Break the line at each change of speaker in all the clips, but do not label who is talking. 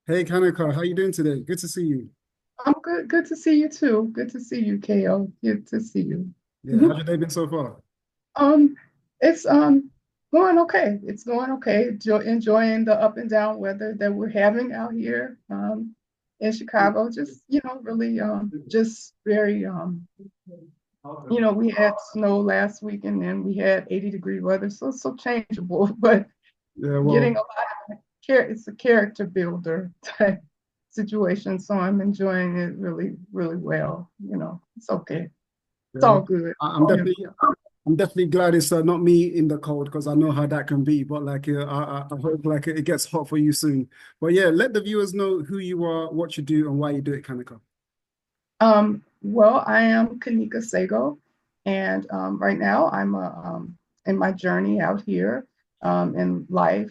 Hey Kanika, how you doing today? Good to see you.
I'm good. Good to see you too. Good to see you, Kayo. Good to see you.
Yeah, how's your day been so far?
Um, it's going okay. It's going okay. Enjoying the up and down weather that we're having out here in Chicago. Just really just very we had snow last week and then we had 80-degree weather, so it's so changeable, but
Yeah,
getting
well,
a lot of it's a character builder type situation. So I'm enjoying it really, really well. It's okay. It's
yeah,
all
well,
good.
I- I'm
You
definitely, I'm definitely glad it's not me in the cold because I know how that can be. But like, I hope like it gets hot for you soon. But yeah, let the viewers know who you are, what you do, and why you do it, Kanika.
well, I am Kanika Sago, and right now I'm in my journey out here in life.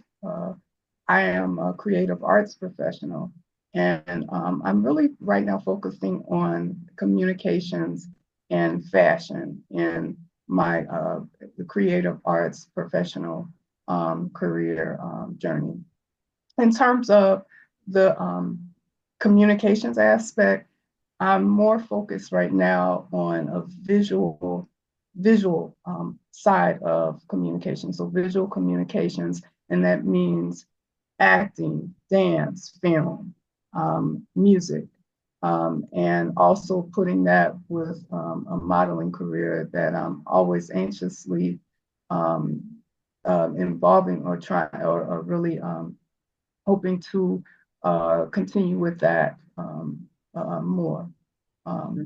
I am a creative arts professional, and I'm really right now focusing on communications and fashion in my the creative arts professional career journey. In terms of the communications aspect, I'm more focused right now on a visual side of communication. So visual communications, and that means acting, dance, film, music, and also putting that with a modeling career that I'm always anxiously um, involving or trying or really hoping to continue with that more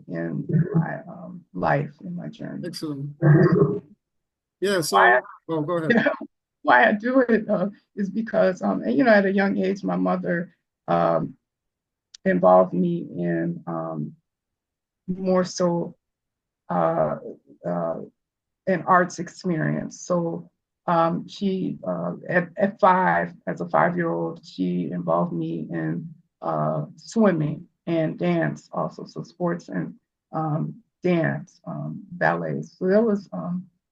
in my life, in my journey.
Excellent. Yeah,
Why
so, oh, go ahead.
why I do it is because at a young age, my mother um, involved me in more so uh, uh, an arts experience. So she at five, as a 5-year old, she involved me in swimming and dance also. So sports and dance, ballet. So that was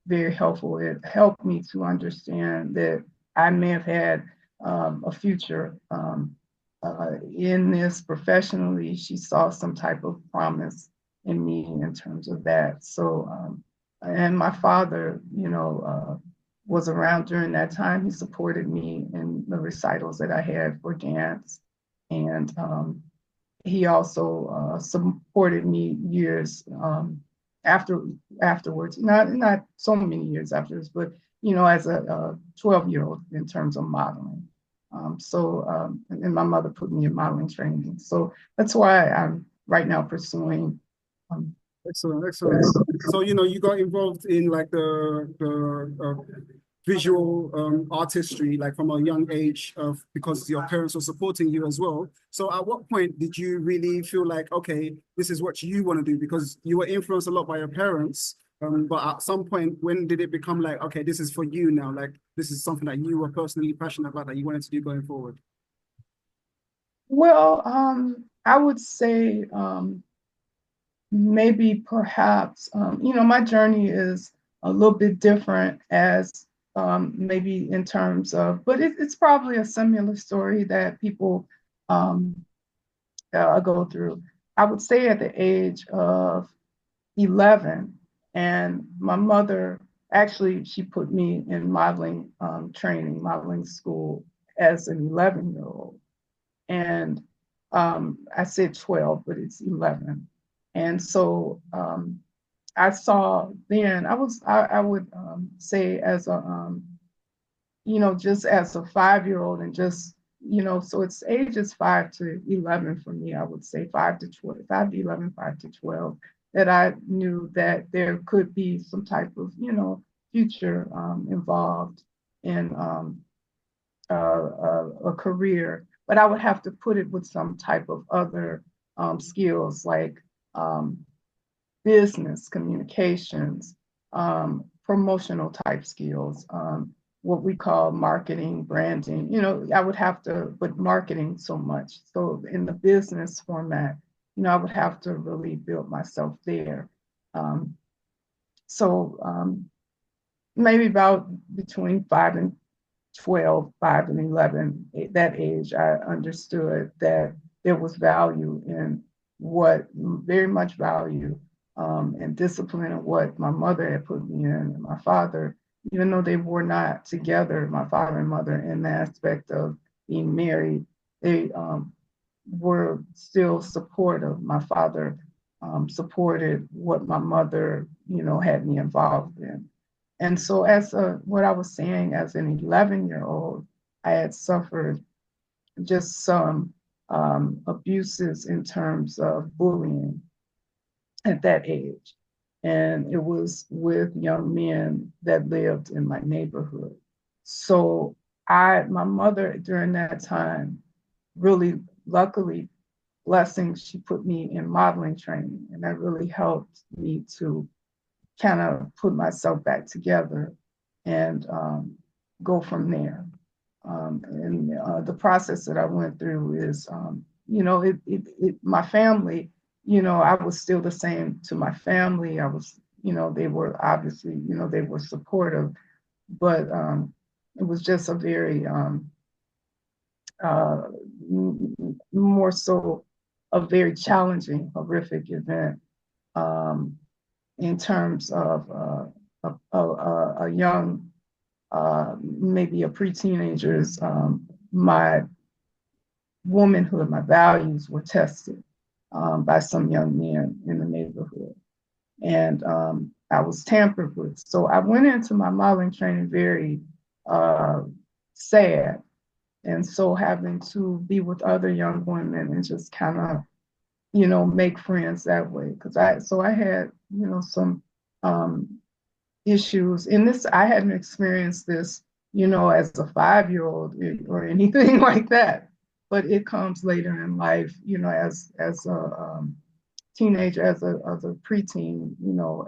very helpful. It helped me to understand that I may have had a future in this professionally. She saw some type of promise in me in terms of that. So and my father, was around during that time. He supported me in the recitals that I had for dance. And he also supported me years after afterwards, not so many years afterwards, but as a 12-year-old in terms of modeling. And my mother put me in modeling training. So that's why I'm right now pursuing um,
Excellent, excellent. So, you got involved in like the visual artistry, like from a young age of because your parents were supporting you as well. So, at what point did you really feel like, okay, this is what you want to do? Because you were influenced a lot by your parents, but at some point, when did it become like, okay, this is for you now? Like, this is something that you were personally passionate about that you wanted to do going forward?
Well, I would say maybe perhaps, my journey is a little bit different as maybe in terms of, but it's probably a similar story that people um, go through. I would say at the age of 11, and my mother actually, she put me in modeling training, modeling school as an 11-year-old. And I said 12, but it's 11. And so I saw then, I would say as a, just as a 5-year-old and just, so it's ages 5 to 11 for me, I would say 5 to 12, 5 to 11, 5 to 12, that I knew that there could be some type of, future involved in a career, but I would have to put it with some type of other skills like um, business, communications, promotional type skills, what we call marketing, branding. I would have to, but marketing so much. So in the business format, I would have to really build myself there. Um, so maybe about between 5 and 12, 5, and 11, at that age, I understood that there was value in what, very much value and discipline in what my mother had put me in, and my father, even though they were not together, my father and mother, in the aspect of being married, they were still supportive. My father supported what my mother, had me involved in. And so, what I was saying, as an 11-year-old, I had suffered just some abuses in terms of bullying at that age. And it was with young men that lived in my neighborhood. So my mother during that time, really luckily, blessings, she put me in modeling training, and that really helped me to kind of put myself back together and go from there. And the process that I went through is, my family, I was still the same to my family. I was, they were obviously, they were supportive, but it was just a very, uh, more so a very challenging, horrific event in terms of a young, maybe a pre-teenager's, my womanhood, my values were tested by some young men in the neighborhood. And I was tampered with. So I went into my modeling training very sad. And so having to be with other young women and just kind of, make friends that way. I had, some issues in this. I hadn't experienced this, as a 5-year-old or anything like that, but it comes later in life, as a teenager, as a preteen,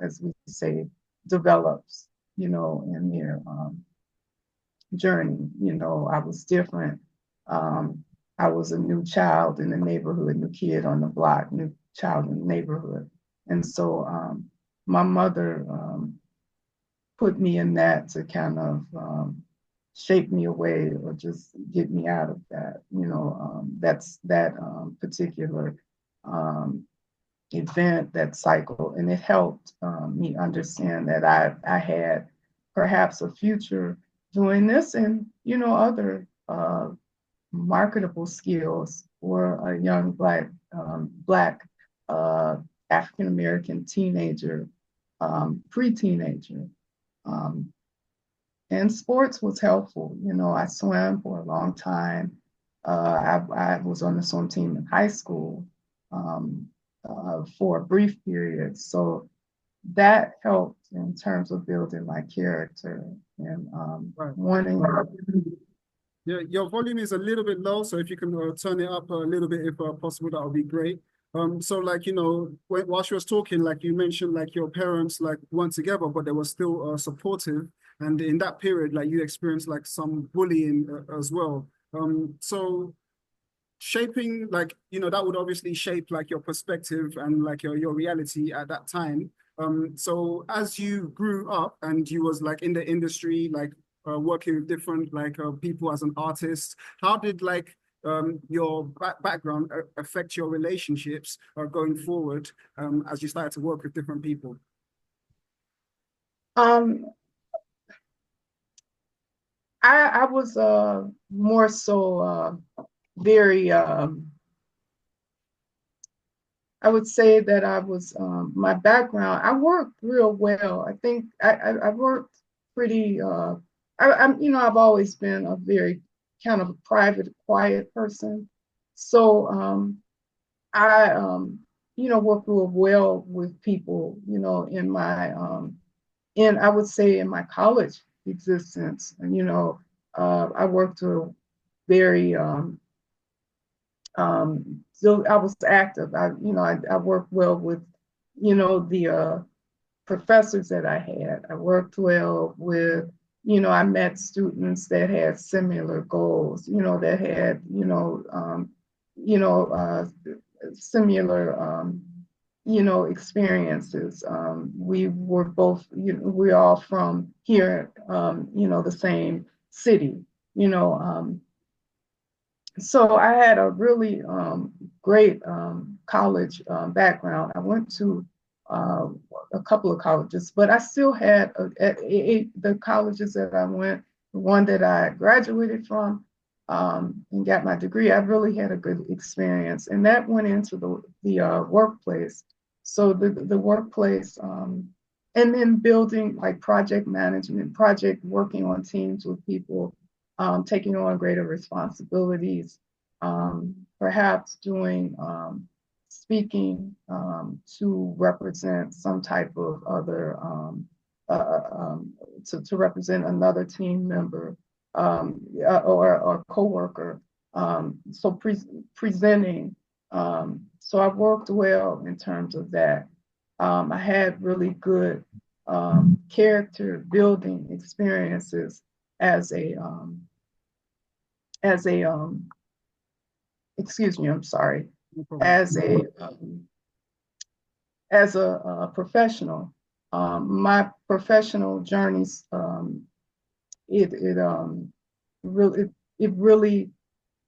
as we say, develops, in their journey. I was different. I was a new child in the neighborhood, new kid on the block, new child in the neighborhood. And so my mother put me in that to kind of shape me away or just get me out of that. That's that particular event, that cycle. And it helped me understand that I had perhaps a future doing this and, other marketable skills for a young Black African American teenager, pre-teenager. And sports was helpful. I swam for a long time. I was on the swim team in high school for a brief period. So that helped in terms of building my character and
Right.
wanting.
Yeah, your volume is a little bit low, so if you can turn it up a little bit, if possible, that would be great. So like, while she was talking, like you mentioned, like your parents like weren't together, but they were still supportive. And in that period, like you experienced like some bullying as well. So shaping, like, that would obviously shape like your perspective and like your reality at that time. So as you grew up and you was like in the industry, like working with different like people as an artist, how did like your background affect your relationships going forward as you started to work with different people?
Um, I was more so very, I would say that I was, my background, I worked real well. I think I worked pretty, I've always been a very kind of a private, quiet person. So I, worked real well with people, I would say in my college existence. And, I worked a very, so I was active. I worked well with, the professors that I had. I worked well with, I met students that had similar goals, that had, similar, experiences. We were both, we're all from here, the same city. you know, so I had a really great college background. I went to uh, a couple of colleges, but I still had the colleges that I went, the one that I graduated from and got my degree. I really had a good experience, and that went into the workplace. So the workplace, and then building like project management, project working on teams with people, taking on greater responsibilities, perhaps doing speaking to represent some type of other, to represent another team member or coworker. So presenting. So I worked well in terms of that. I had really good character building experiences as a excuse me, I'm sorry,
No problem.
as a professional. My professional journeys, it it really it really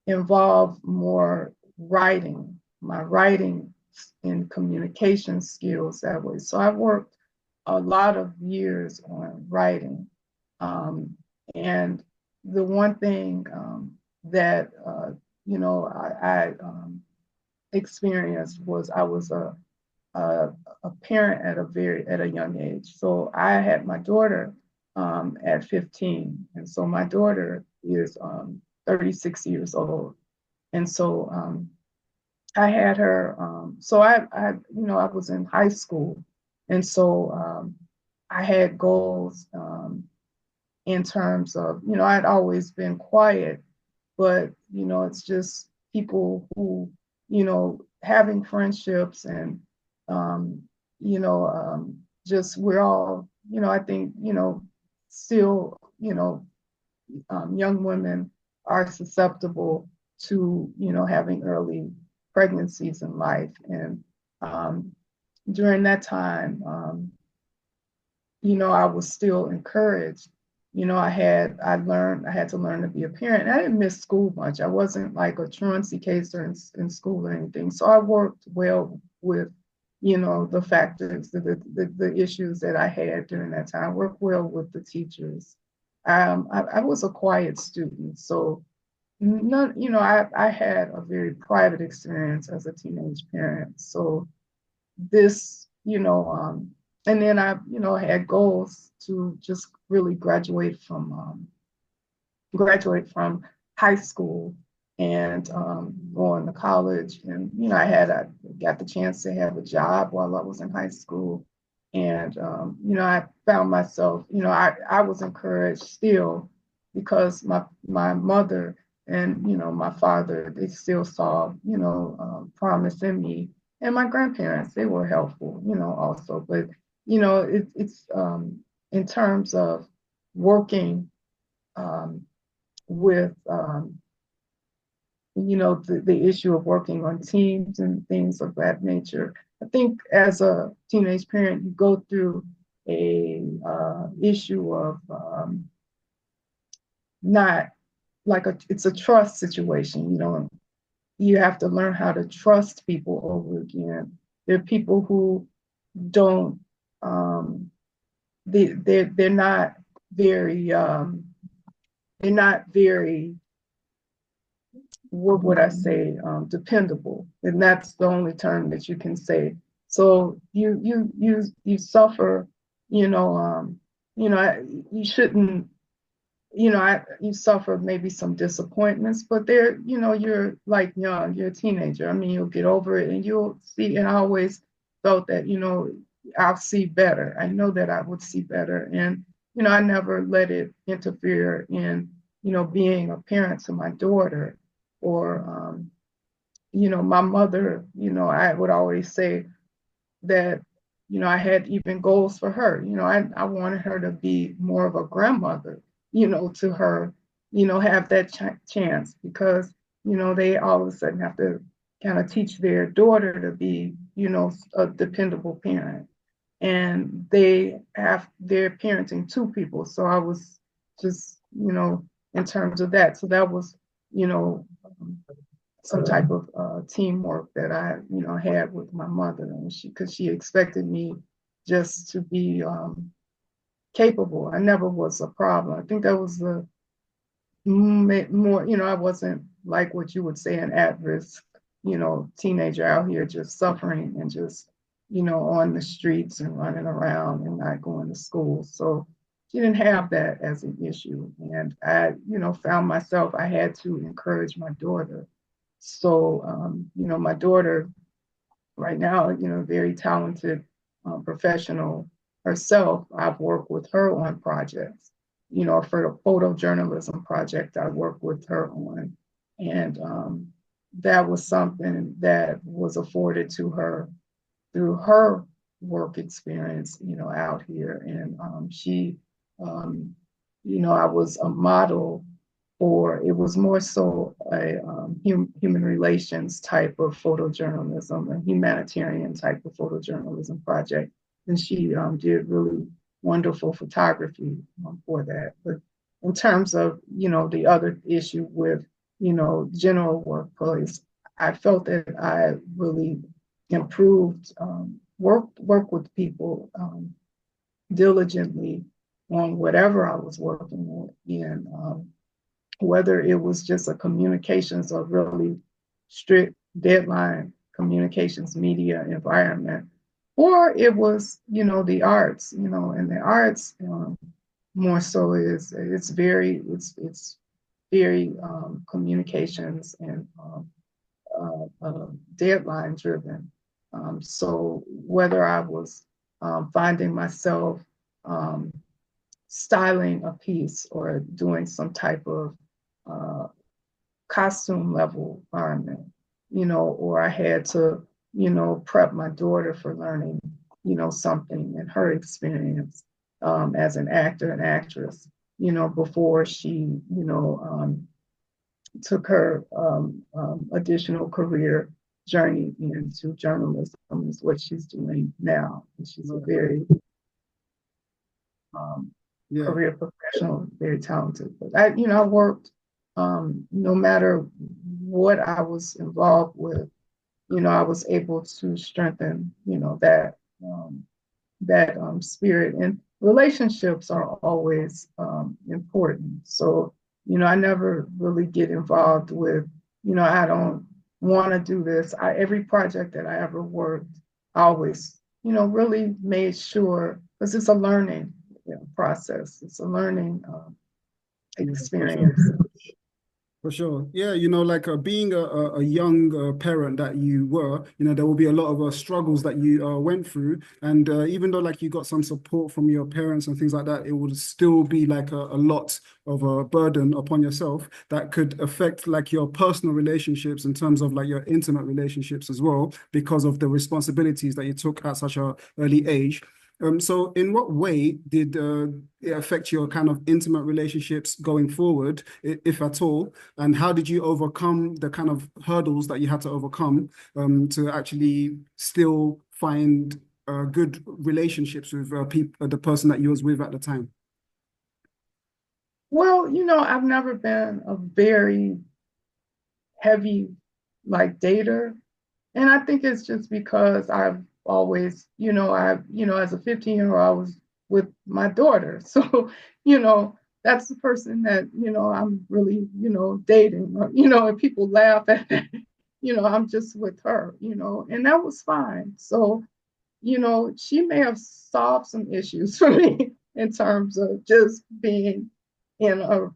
involved more writing, my writing and communication skills that way. So I worked a lot of years on writing. Um, and the one thing that I experienced was I was a, a parent at a young age. So I had my daughter at 15, and so my daughter is 36 years old, and so I had her. So I was in high school, and so I had goals in terms of, I'd always been quiet, but it's just people who, having friendships and, um, just we're all, I think, still, young women are susceptible to, having early pregnancies in life. And during that time, I was still encouraged. I had to learn to be a parent. I didn't miss school much. I wasn't like a truancy case in school or anything. So I worked well with, the factors, the issues that I had during that time. I worked well with the teachers. I was a quiet student, so none, I had a very private experience as a teenage parent. So this, and then I, had goals to just really graduate from high school and going to college. And, I got the chance to have a job while I was in high school. And, I found myself, I was encouraged still because my mother and, my father, they still saw, promise in me. And my grandparents, they were helpful, also. But, it's in terms of working um, with the issue of working on teams and things of that nature. I think as a teenage parent, you go through a issue of not like it's a trust situation. You have to learn how to trust people over again. There are people who don't they're not very they're not very, what would I say, dependable, and that's the only term that you can say. So you suffer, you know, you shouldn't, you suffer maybe some disappointments, but you're like young, you're a teenager. I mean, you'll get over it and you'll see. And I always felt that, I'll see better. I know that I would see better, and I never let it interfere in, being a parent to my daughter or, my mother. I would always say that, I had even goals for her. I wanted her to be more of a grandmother, to her, have that chance because, they all of a sudden have to kind of teach their daughter to be, a dependable parent. And they're parenting two people. So I was just, in terms of that. So that was, you know, some type of teamwork that I, had with my mother, and because she expected me just to be capable. I never was a problem. I think that was the more, I wasn't like what you would say an at-risk, teenager out here just suffering and just, on the streets and running around and not going to school. So she didn't have that as an issue. And I, found myself, I had to encourage my daughter. So, my daughter right now, very talented professional herself. I've worked with her on projects, for the photojournalism project I worked with her on. And that was something that was afforded to her through her work experience, out here. And she, I was a model, or it was more so a human relations type of photojournalism, a humanitarian type of photojournalism project. And she did really wonderful photography for that. But in terms of, the other issue with, general workplace, I felt that I really improved, work with people diligently on whatever I was working on. And whether it was just a communications or really strict deadline communications media environment, or it was, the arts, and the arts more so it's very communications and deadline driven. So whether I was finding myself styling a piece or doing some type of costume level garment, or I had to, prep my daughter for learning, something in her experience as an actor and actress, before she, took her additional career journey into journalism is what she's doing now. And she's a very career professional, very talented. But I worked no matter what I was involved with, I was able to strengthen, that spirit. And relationships are always important. So, I never really get involved with, I don't want to do this. Every project that I ever worked, I always, really made sure, because it's a learning process. It's a learning experience.
For sure. Yeah, like being a young parent that you were, there will be a lot of struggles that you went through. And even though like you got some support from your parents and things like that, it would still be like a lot of a burden upon yourself that could affect like your personal relationships in terms of like your intimate relationships as well, because of the responsibilities that you took at such a early age. So in what way did it affect your kind of intimate relationships going forward, if at all? And how did you overcome the kind of hurdles that you had to overcome to actually still find good relationships with the person that you was with at the time?
Well, I've never been a very heavy like dater. And I think it's just because I've always, as a 15-year-old, I was with my daughter. So, that's the person that, I'm really, dating, or, and people laugh at that, I'm just with her, and that was fine. So, she may have solved some issues for me in terms of just being in a,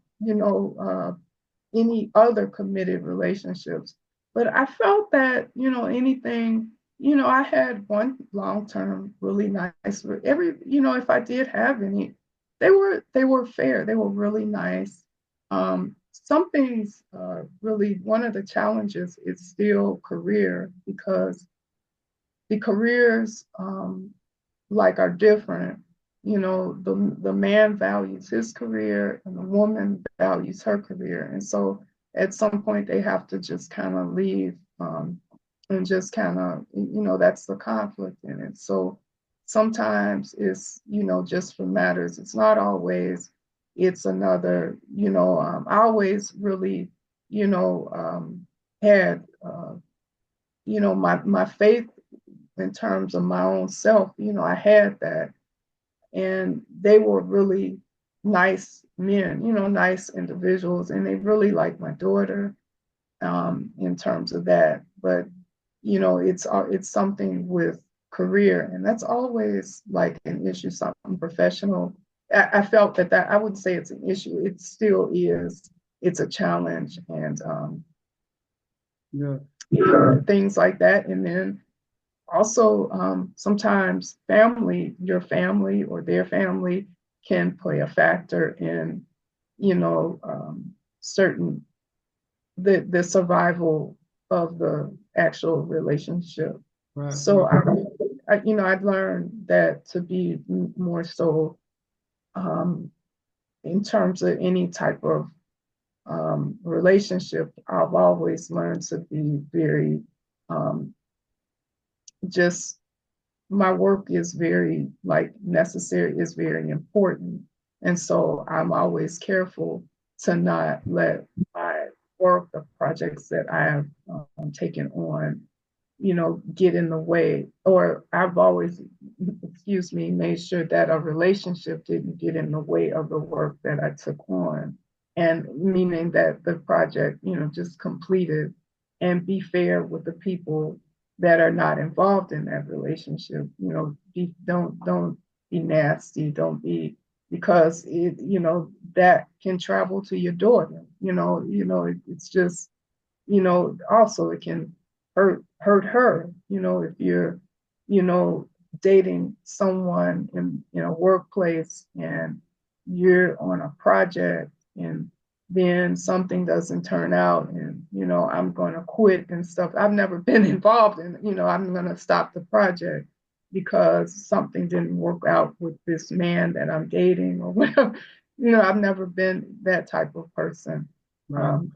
any other committed relationships. But I felt that, anything, I had one long-term really nice, if I did have any, they were fair. They were really nice. Some things really, one of the challenges is still career, because the careers like are different. The man values his career and the woman values her career. And so at some point they have to just kind of leave and just kind of, that's the conflict in it. So sometimes it's, just for matters. It's not always it's another, I always really, had, my faith in terms of my own self, I had that. And they were really nice men, nice individuals, and they really liked my daughter in terms of that. But it's something with career, and that's always like an issue, something professional. I felt that I would say it's an issue. It still is. It's a challenge, and
Yeah.
things like that. And then also, sometimes your family or their family can play a factor in, certain the survival of the actual relationship.
Right.
So I've learned that to be more so in terms of any type of relationship. I've always learned to be very um, just my work is very like necessary, is very important. And so I'm always careful to not let my work, the projects that I have taken on, get in the way. Or I've always, excuse me, made sure that a relationship didn't get in the way of the work that I took on. And meaning that the project, just completed, and be fair with the people that are not involved in that relationship. Don't be nasty. Don't be, because that can travel to your daughter. It's just, also it can hurt her, if you're, you know, dating someone in a workplace, and you're on a project, and then something doesn't turn out, and I'm going to quit and stuff. I've never been involved in, I'm going to stop the project because something didn't work out with this man that I'm dating or whatever. I've never been that type of person.
Right.
Um,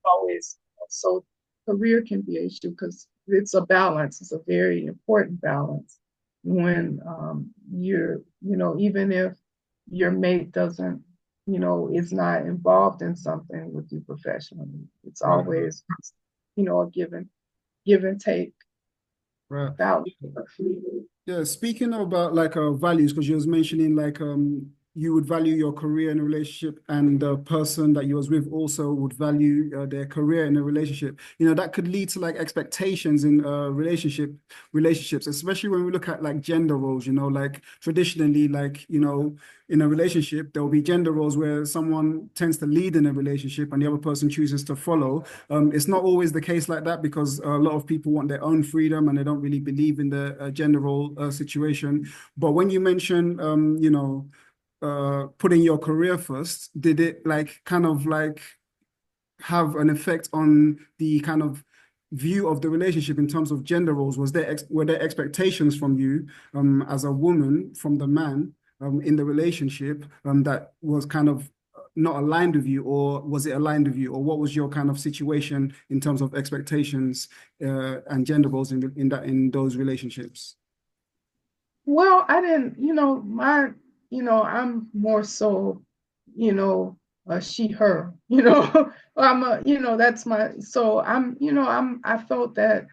Always. So career can be an issue because it's a balance. It's a very important balance when you're, even if your mate doesn't, is not involved in something with you professionally. It's
Right.
always, a give and take
Right.
balance.
Yeah, speaking about like values, because you was mentioning like you would value your career in a relationship, and the person that you was with also would value their career in a relationship. That could lead to like expectations in relationships, especially when we look at like gender roles. Like traditionally, like in a relationship, there will be gender roles where someone tends to lead in a relationship and the other person chooses to follow. It's not always the case like that, because a lot of people want their own freedom and they don't really believe in the gender role situation. But when you mention, putting your career first, did it like kind of like have an effect on the kind of view of the relationship in terms of gender roles? Were there expectations from you as a woman from the man in the relationship that was kind of not aligned with you, or was it aligned with you, or what was your kind of situation in terms of expectations and gender roles in those relationships?
Well, I didn't, I'm more so, she, her, that's so I felt that,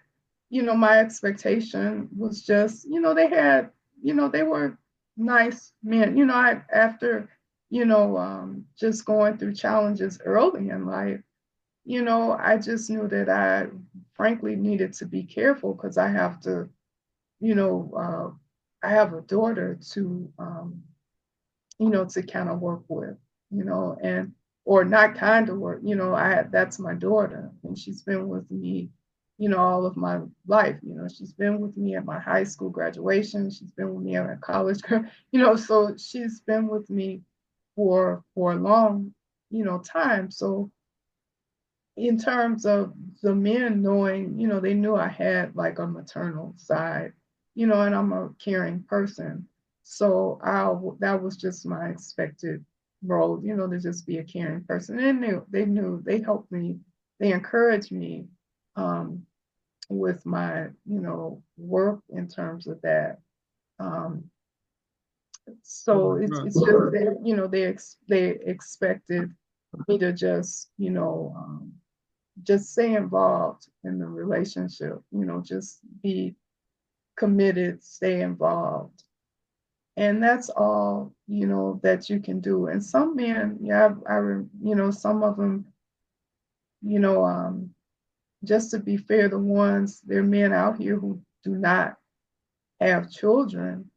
my expectation was just, they were nice men, after, just going through challenges early in life, I just knew that I frankly needed to be careful because I have to, you know, I have a daughter to kind of work with, and or not kind of work, that's my daughter, and she's been with me, all of my life. She's been with me at my high school graduation. She's been with me at my college, so she's been with me for a long, time. So in terms of the men knowing, they knew I had like a maternal side, and I'm a caring person. So that was just my expected role, to just be a caring person. And they helped me, they encouraged me with my, work in terms of that. Um, So
Right,
it's
right.
it's just that, they expected me to just, just stay involved in the relationship, just be committed, stay involved. And that's all, that you can do. And some men, yeah, some of them, you know, um, just to be fair, there are men out here who do not have children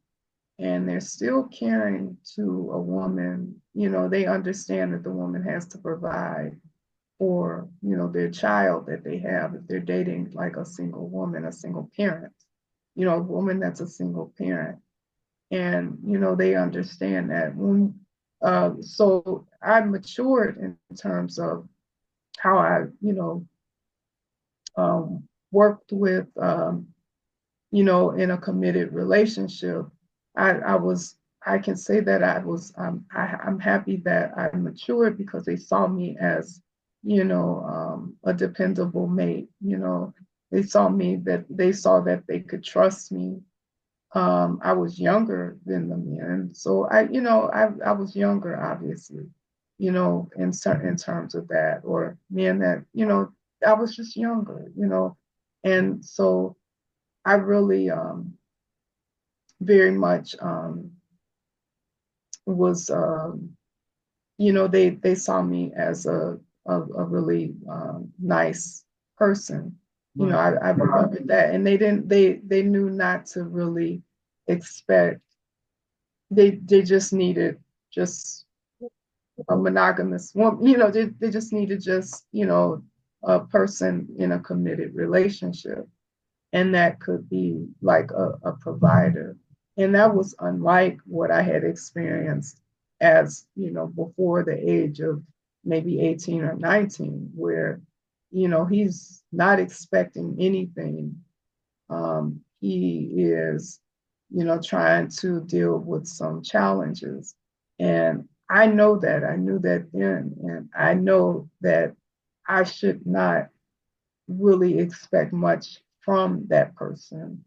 and they're still caring to a woman. They understand that the woman has to provide for, their child that they have if they're dating like a single woman, a single parent, a woman that's a single parent. And, they understand that so I matured in terms of how I, worked with, in a committed relationship. I was, I can say that I'm happy that I matured because they saw me as, a dependable mate. They saw that they could trust me. I was younger than the men, so I was younger, obviously, in terms of that, or men that, I was just younger, and so I really very much was, they saw me as a really nice person.
Right.
I remember that, and they knew not to really expect. They just needed just a monogamous woman. They just needed just a person in a committed relationship, and that could be like a provider. And that was unlike what I had experienced as, before the age of maybe 18 or 19, where, he's not expecting anything. He is, trying to deal with some challenges. And I know that. I knew that then. And I know that I should not really expect much from that person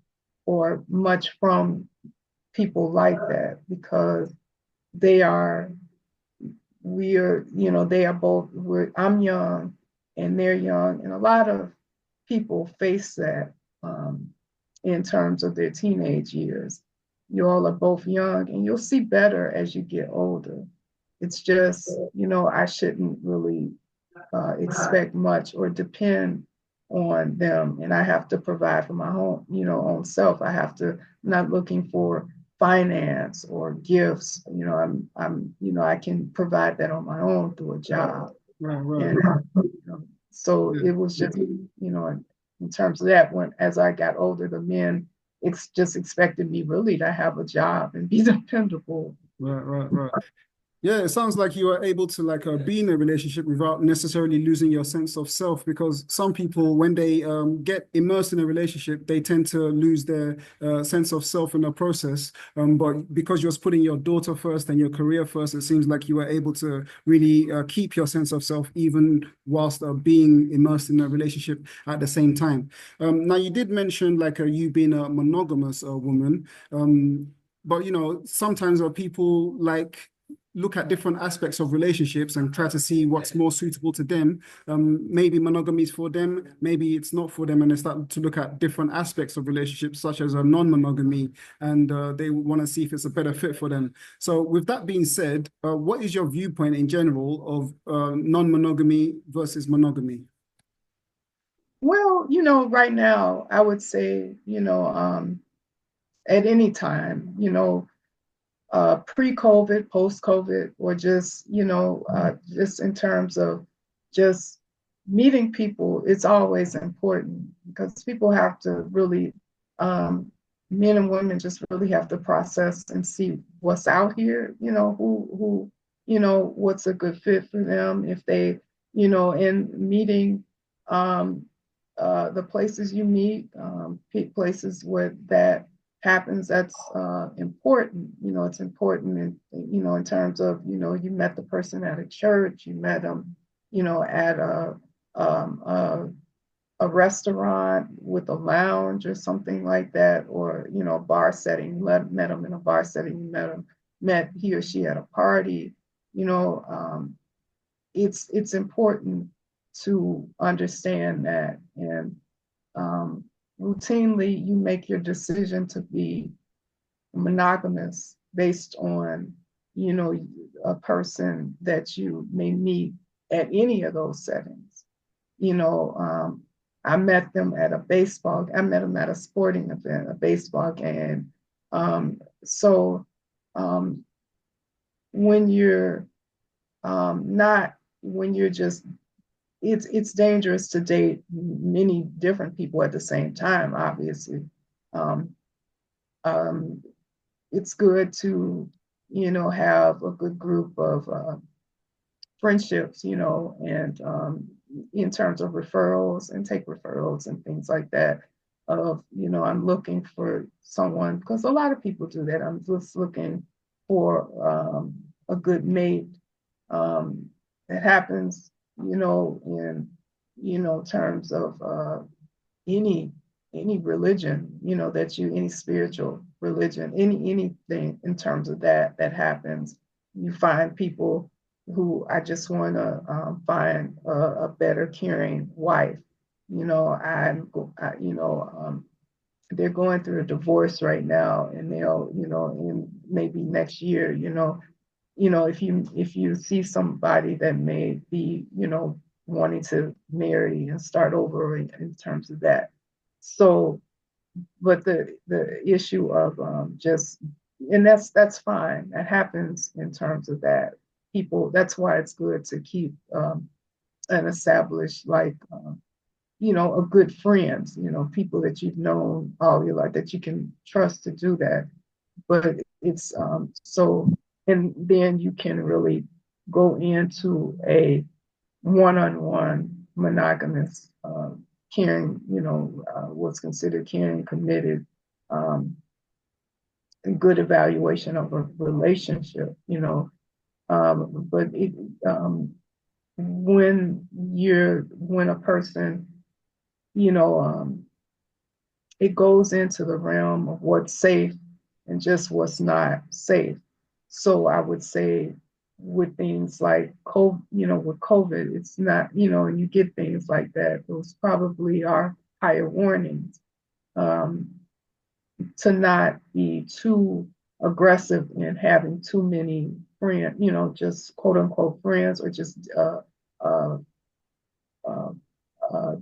or much from people like that, because they are they are both, I'm young and they're young, and a lot of people face that, in terms of their teenage years. You all are both young and you'll see better as you get older. It's just, I shouldn't really expect much or depend on them, and I have to provide for my own, own self. I have to, I'm not looking for finance or gifts. I can provide that on my own through a job.
Right, right.
And so
Yeah.
it was just, in terms of that, when as I got older, the men just expected me really to have a job and be dependable.
Right, right, right. Yeah, it sounds like you are able to like be in a relationship without necessarily losing your sense of self. Because some people, when they get immersed in a relationship, they tend to lose their sense of self in the process. But because you're putting your daughter first and your career first, it seems like you were able to really keep your sense of self even whilst being immersed in a relationship at the same time. Now, you did mention like you being a monogamous woman. But sometimes people like look at different aspects of relationships and try to see what's more suitable to them. Maybe monogamy is for them, maybe it's not for them, and they start to look at different aspects of relationships, such as a non-monogamy, and they want to see if it's a better fit for them. So, with that being said, what is your viewpoint in general of non-monogamy versus monogamy?
Well, right now, I would say, at any time, pre-COVID, post-COVID, or just, just in terms of just meeting people, it's always important because people have to really, men and women just really have to process and see what's out here, what's a good fit for them if they, in meeting, um, the places you meet, places where that happens, that's important. It's important in terms of, you met the person at a church, you met them, at um, a, a restaurant with a lounge or something like that, or, bar setting, met them in a bar setting, you met them, met he or she at a party, you know, it's important to understand that. And routinely, you make your decision to be monogamous based on, you know, a person that you may meet at any of those settings. You know, I met them at I met them at a sporting event, a baseball game. So when you're not, when you're just, it's dangerous to date many different people at the same time, obviously. Um, um, it's good to, you know, have a good group of friendships, you know, and in terms of referrals and take referrals and things like that. Of, you know, I'm looking for someone, because a lot of people do that. I'm just looking for a good mate. It happens, you know, in, you know, terms of any any religion, you know, that you, any spiritual religion, anything in terms of that happens. You find people who, I just want to find a better caring wife. You know, you know, they're going through a divorce right now, and they'll, you know, in maybe next year, you know, if you see somebody that may be, you know, wanting to marry and start over in terms of that. So, but the issue of just, and that's fine. That happens in terms of that. People, that's why it's good to keep and establish, like, you know, a good friends, you know, people that you've known all your life that you can trust to do that. But it's so, and then you can really go into a one-on-one monogamous, caring, you know, what's considered caring, committed, and good evaluation of a relationship, you know. But when a person, you know, it goes into the realm of what's safe and just what's not safe. So I would say with things like COVID, you know, with COVID, it's not, you know, and you get things like that, those probably are higher warnings, um, to not be too aggressive in having too many friends, you know, just quote unquote friends, or just uh, uh, uh,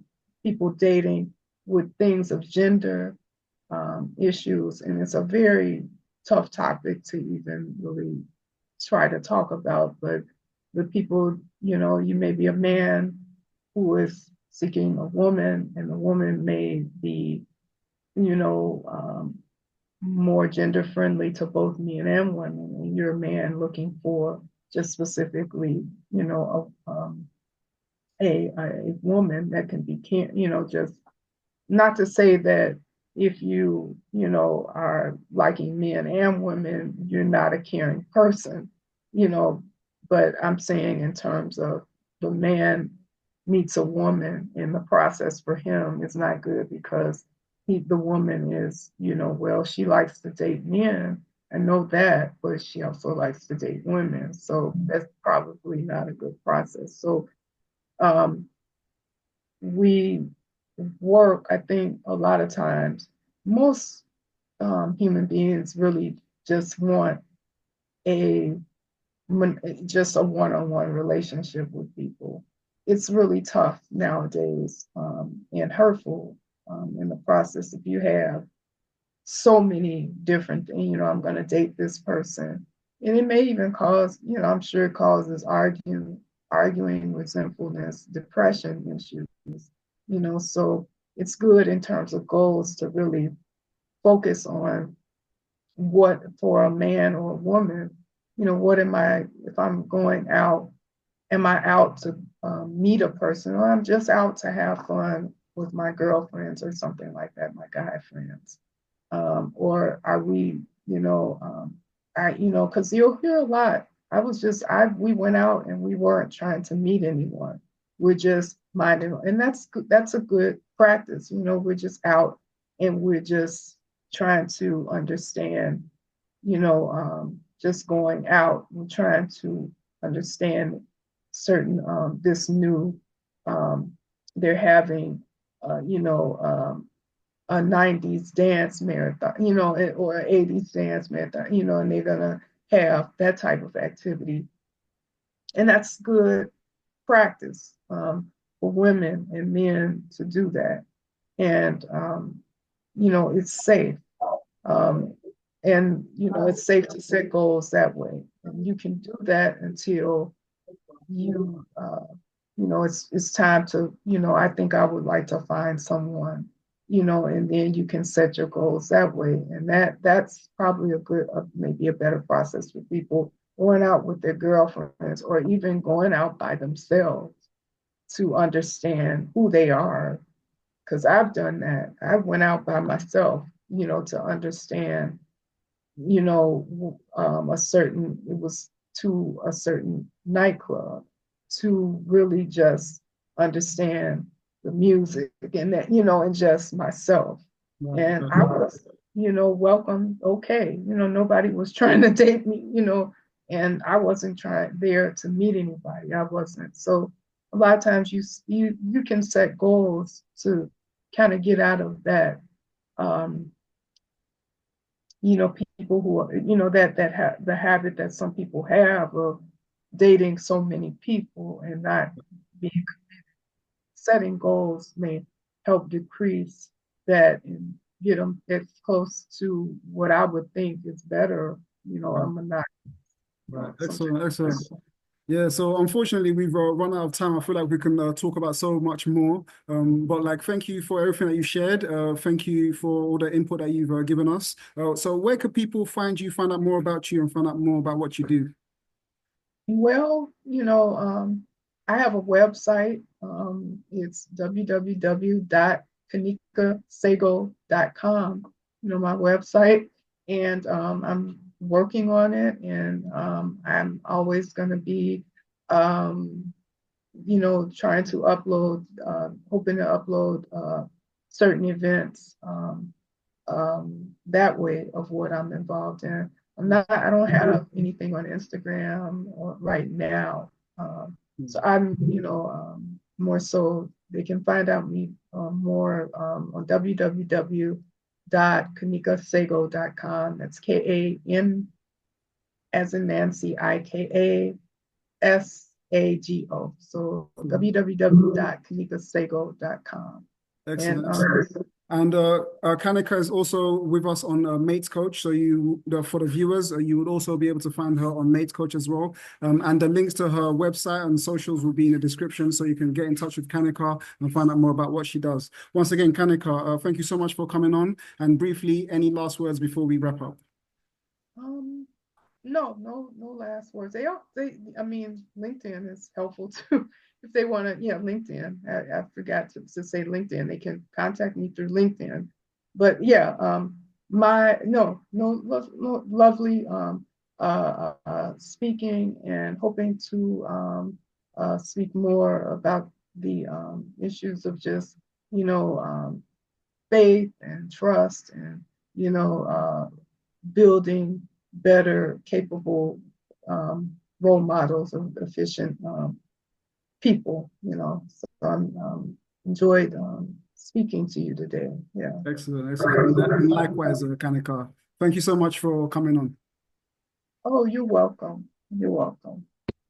people dating with things of gender issues. And it's a very tough topic to even really try to talk about. But the people, you know, you may be a man who is seeking a woman, and the woman may be, you know, more gender friendly to both men and women, and you're a man looking for just specifically, you know, a woman that can be, can, you know, just, not to say that if you know, are liking men and women, you're not a caring person, you know, but I'm saying in terms of the man meets a woman, and the process for him is not good, because the woman is, you know, well, she likes to date men. I know that, but she also likes to date women. So that's probably not a good process. So um, we work, I think a lot of times, most human beings really just want a just a one-on-one relationship with people. It's really tough nowadays, and hurtful in the process. If you have so many different things, you know, I'm going to date this person, and it may even cause, you know, I'm sure it causes arguing, resentfulness, depression issues, you know. So it's good in terms of goals to really focus on what, for a man or a woman, you know, what am I, if I'm going out, am I out to meet a person, or I'm just out to have fun with my girlfriends or something like that, my guy friends? Or are we, you know, you know, because you'll hear a lot. We went out and we weren't trying to meet anyone. We're just minding, and that's a good practice. You know, we're just out and we're just trying to understand, you know, just going out and trying to understand certain this new they're having a 90s dance marathon, or an 80s dance marathon, and they're gonna have that type of activity. And that's good practice for women and men to do that. And it's safe. Um, and it's safe to set goals that way. And you can do that until you it's time to, I think I would like to find someone, and then you can set your goals that way. And that's probably a good, maybe a better process for people going out with their girlfriends or even going out by themselves to understand who they are. Because I've done that. I went out by myself, to understand, it was to a certain nightclub to really just understand the music and that, and just myself.
Right.
And I was, welcome, okay. Nobody was trying to date me, and I wasn't trying there to meet anybody. I wasn't. So a lot of times you can set goals to kind of get out of that um, people who are, that have the habit that some people have of dating so many people and not being setting goals may help decrease that and get them as close to what I would think is better,
Right.
a monogamous.
Right. Excellent. Excellent. Yeah, so unfortunately we've run out of time. I feel like we can talk about so much more. But like, thank you for everything that you shared. Thank you for all the input that you've given us. So where could people find you, find out more about you, and find out more about what you do?
Well, I have a website. It's www.kanikasago.com, my website. And I'm working on it. And I'm always going to be, trying to upload, hoping to upload certain events that way of what I'm involved in. I don't have anything on Instagram or right now. So I'm, more so they can find out me more on www.kanikasago.com. That's KAN as in Nancy, IKASAGO. So www.kanikasago.com.
Excellent.
And
And Kanika is also with us on Mates Coach. So for the viewers, you would also be able to find her on Mates Coach as well. And the links to her website and socials will be in the description, so you can get in touch with Kanika and find out more about what she does. Once again, Kanika, thank you so much for coming on. And briefly, any last words before we wrap up?
No last words. I mean, LinkedIn is helpful too. If they want to, LinkedIn. I forgot to say LinkedIn. They can contact me through LinkedIn. But yeah, lovely speaking and hoping to speak more about the issues of just, faith and trust and, building better, capable role models of efficient people, So I'm enjoyed speaking to you today. Yeah.
Excellent, excellent. And likewise, Kanika, thank you so much for coming on.
Oh, you're welcome. You're welcome.